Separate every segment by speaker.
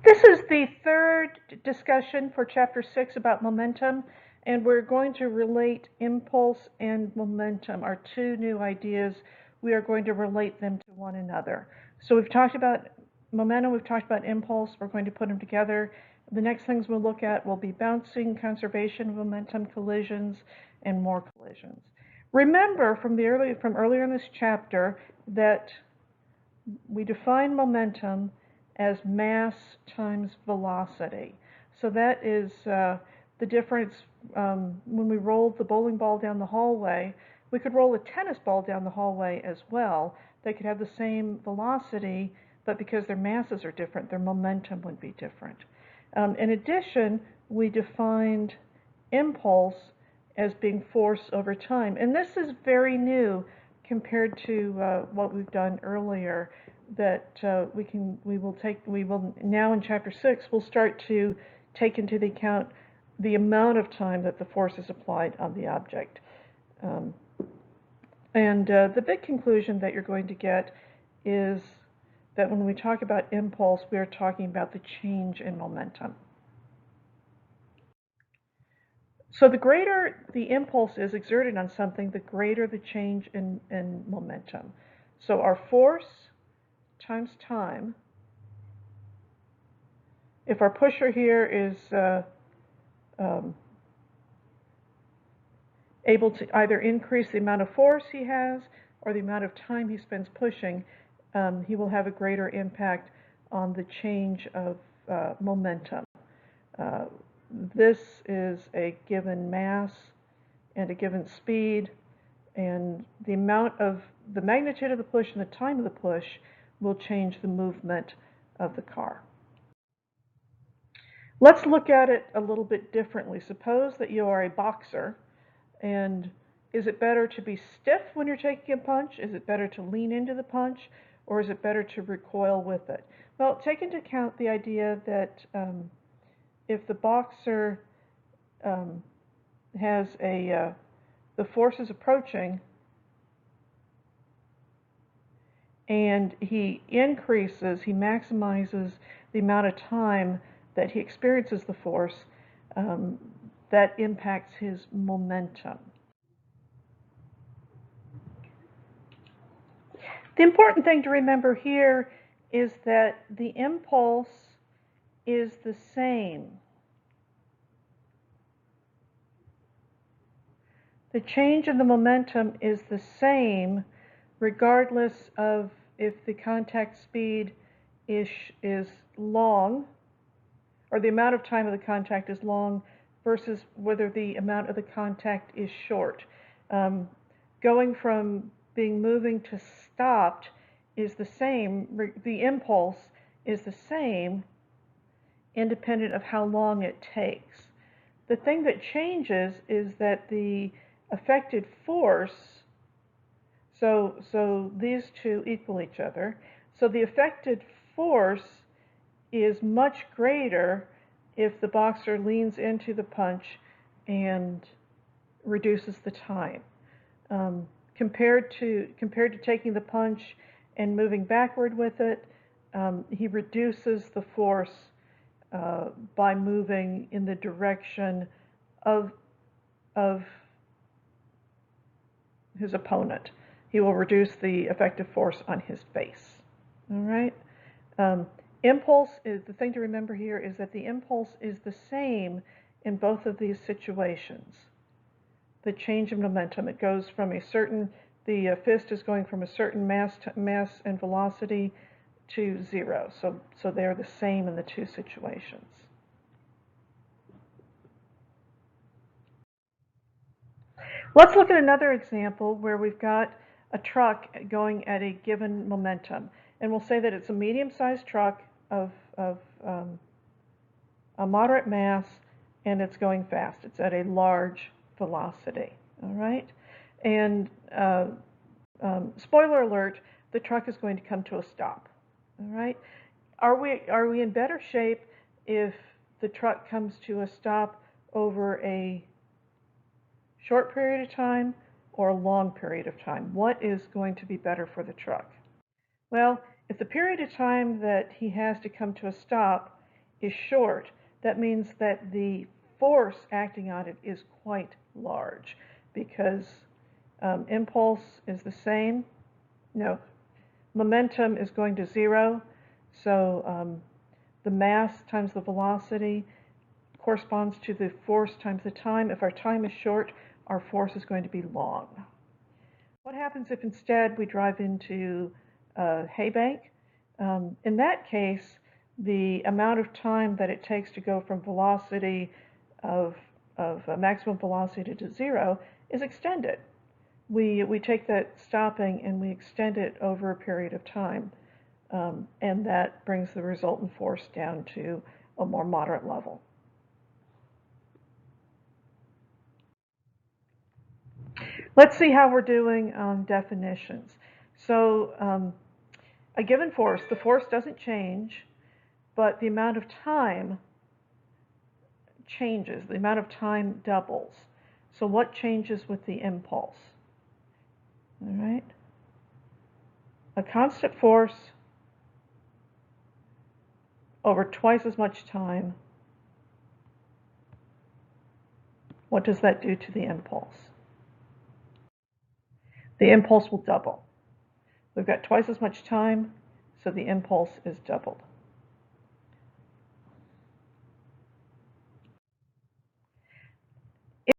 Speaker 1: This is the third discussion for Chapter 6 about momentum, and we're going to relate impulse and momentum, our two new ideas. We are going to relate them to one another. So we've talked about momentum, we've talked about impulse, we're going to put them together. The next things we'll look at will be bouncing, conservation, momentum, collisions, and more collisions. Remember from earlier in this chapter that we define momentum as mass times velocity. So that is the difference when we rolled the bowling ball down the hallway. We could roll a tennis ball down the hallway as well. They could have the same velocity, but because their masses are different, their momentum would be different. In addition, we defined impulse as being force over time. And this is very new compared to what we've done earlier. That we will now in Chapter 6 we'll start to take into the account the amount of time that the force is applied on the object. And the big conclusion that you're going to get is that when we talk about impulse, we are talking about the change in momentum. So the greater the impulse is exerted on something, the greater the change in momentum. So our force times time. If our pusher here is able to either increase the amount of force he has or the amount of time he spends pushing, he will have a greater impact on the change of momentum. This is a given mass and a given speed, and the magnitude of the push and the time of the push will change the movement of the car. Let's look at it a little bit differently. Suppose that you are a boxer, and is it better to be stiff when you're taking a punch? Is it better to lean into the punch? Or is it better to recoil with it? Well, take into account the idea that if the boxer has the force is approaching and he maximizes the amount of time that he experiences the force, that impacts his momentum. The important thing to remember here is that the impulse is the same. The change in the momentum is the same regardless of if the contact speed is long, or the amount of time of the contact is long, versus whether the amount of the contact is short. Going from moving to stopped is the same. The impulse is the same, independent of how long it takes. The thing that changes is that the affected force, so these two equal each other, so the affected force is much greater if the boxer leans into the punch and reduces the time. Compared to taking the punch and moving backward with it, he reduces the force by moving in the direction of his opponent. He will reduce the effective force on his face. All right. Impulse is the thing to remember here is that the impulse is the same in both of these situations. The change in momentum, it goes from the fist is going from a certain mass and velocity to zero. So they're the same in the two situations. Let's look at another example where we've got a truck going at a given momentum. And we'll say that it's a medium-sized truck of a moderate mass, and it's going fast. It's at a large velocity. All right? And spoiler alert, the truck is going to come to a stop. All right? Are we in better shape if the truck comes to a stop over a short period of time or a long period of time? What is going to be better for the truck? Well, if the period of time that he has to come to a stop is short, that means that the force acting on it is quite large, because impulse is the same. No, momentum is going to zero, so the mass times the velocity corresponds to the force times the time. If our time is short, our force is going to be long. What happens if instead we drive into a hay bank? In that case, the amount of time that it takes to go from velocity of maximum velocity to zero is extended. We take that stopping and we extend it over a period of time, and that brings the resultant force down to a more moderate level. Let's see how we're doing on definitions. So a given force, the force doesn't change, but the amount of time changes. The amount of time doubles. So what changes with the impulse? All right. A constant force over twice as much time. What does that do to the impulse? The impulse will double. We've got twice as much time, so the impulse is doubled.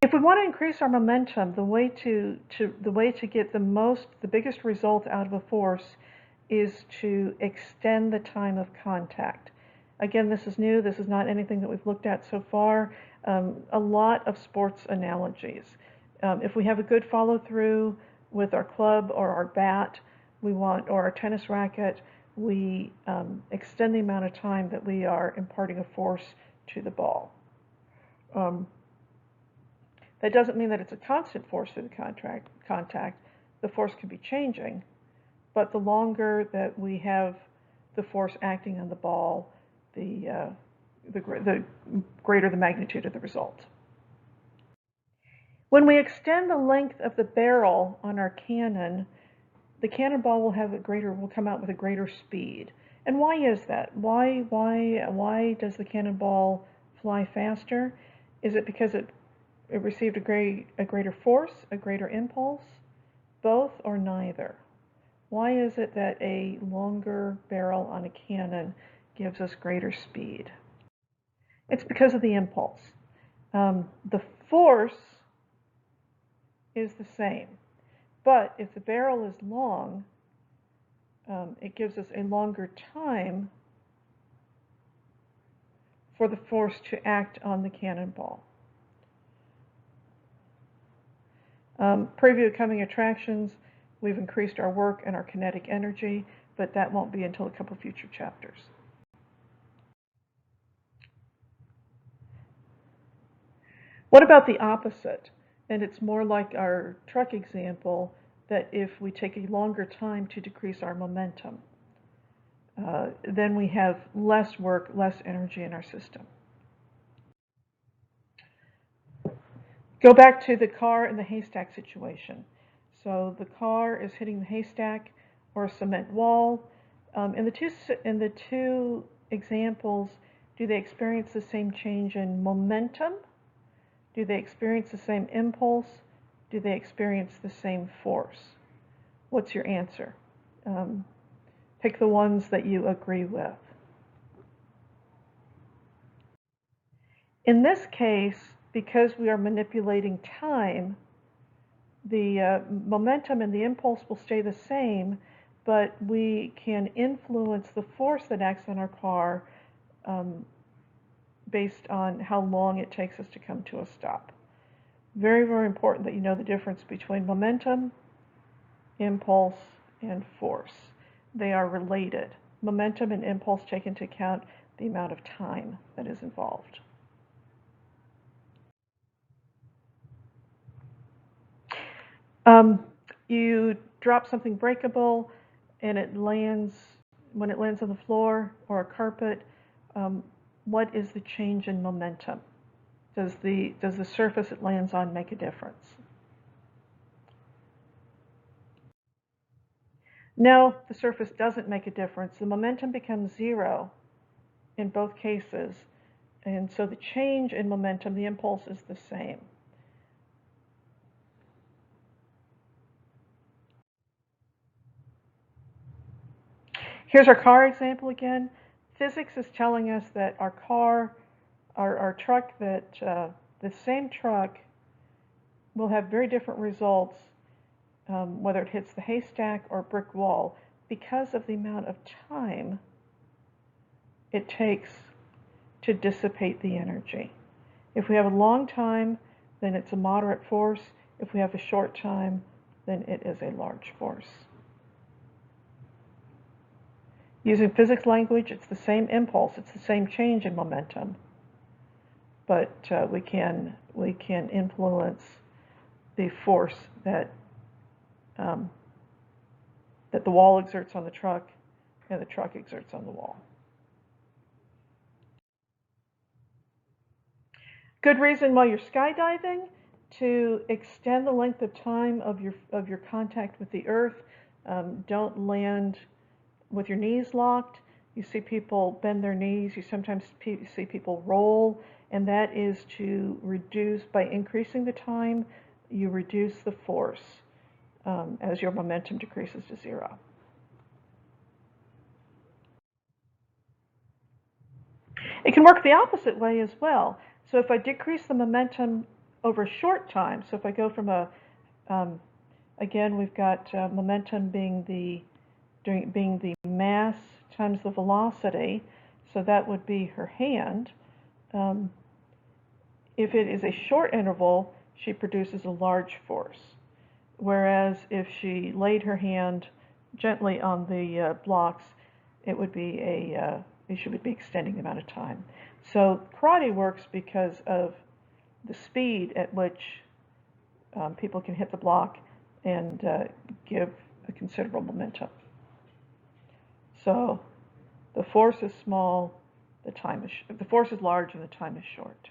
Speaker 1: If we want to increase our momentum, the way to get the biggest result out of a force is to extend the time of contact. Again, this is new. This is not anything that we've looked at so far. A lot of sports analogies. If we have a good follow-through with our club or our bat, or our tennis racket, we extend the amount of time that we are imparting a force to the ball. That doesn't mean that it's a constant force through the contact. The force could be changing, but the longer that we have the force acting on the ball, the greater the magnitude of the result. When we extend the length of the barrel on our cannon, the cannonball will come out with a greater speed. And why is that? Why does the cannonball fly faster? Is it because it received a greater force, a greater impulse, both or neither? Why is it that a longer barrel on a cannon gives us greater speed? It's because of the impulse. The force is the same, but if the barrel is long, it gives us a longer time for the force to act on the cannonball. Preview of coming attractions, we've increased our work and our kinetic energy, but that won't be until a couple future chapters. What about the opposite? And it's more like our truck example, that if we take a longer time to decrease our momentum, then we have less work, less energy in our system. Go back to the car and the haystack situation. So the car is hitting the haystack or a cement wall. In the two examples, do they experience the same change in momentum? Do they experience the same impulse? Do they experience the same force? What's your answer? Pick the ones that you agree with. In this case, because we are manipulating time, the momentum and the impulse will stay the same, but we can influence the force that acts on our car based on how long it takes us to come to a stop. Very, very important that you know the difference between momentum, impulse, and force. They are related. Momentum and impulse take into account the amount of time that is involved. You drop something breakable and when it lands on the floor or a carpet, what is the change in momentum? Does the surface it lands on make a difference? No, the surface doesn't make a difference. The momentum becomes zero in both cases. And so the change in momentum, the impulse is the same. Here's our car example again. Physics is telling us that our car, our truck, that the same truck will have very different results whether it hits the haystack or brick wall because of the amount of time it takes to dissipate the energy. If we have a long time, then it's a moderate force. If we have a short time, then it is a large force. Using physics language, it's the same impulse, it's the same change in momentum, but we can influence the force that that the wall exerts on the truck and the truck exerts on the wall. Good reason while you're skydiving to extend the length of time of your contact with the earth. Don't land with your knees locked. You see people bend their knees. You sometimes see people roll, and that is to reduce, by increasing the time, you reduce the force as your momentum decreases to zero. It can work the opposite way as well. So if I decrease the momentum over a short time, so if I go from again, we've got momentum being the mass times the velocity, so that would be her hand. If it is a short interval, she produces a large force. Whereas if she laid her hand gently on the blocks, it would be she would be extending the amount of time. So karate works because of the speed at which people can hit the block and give a considerable momentum. So the force is small, the force is large, and the time is short.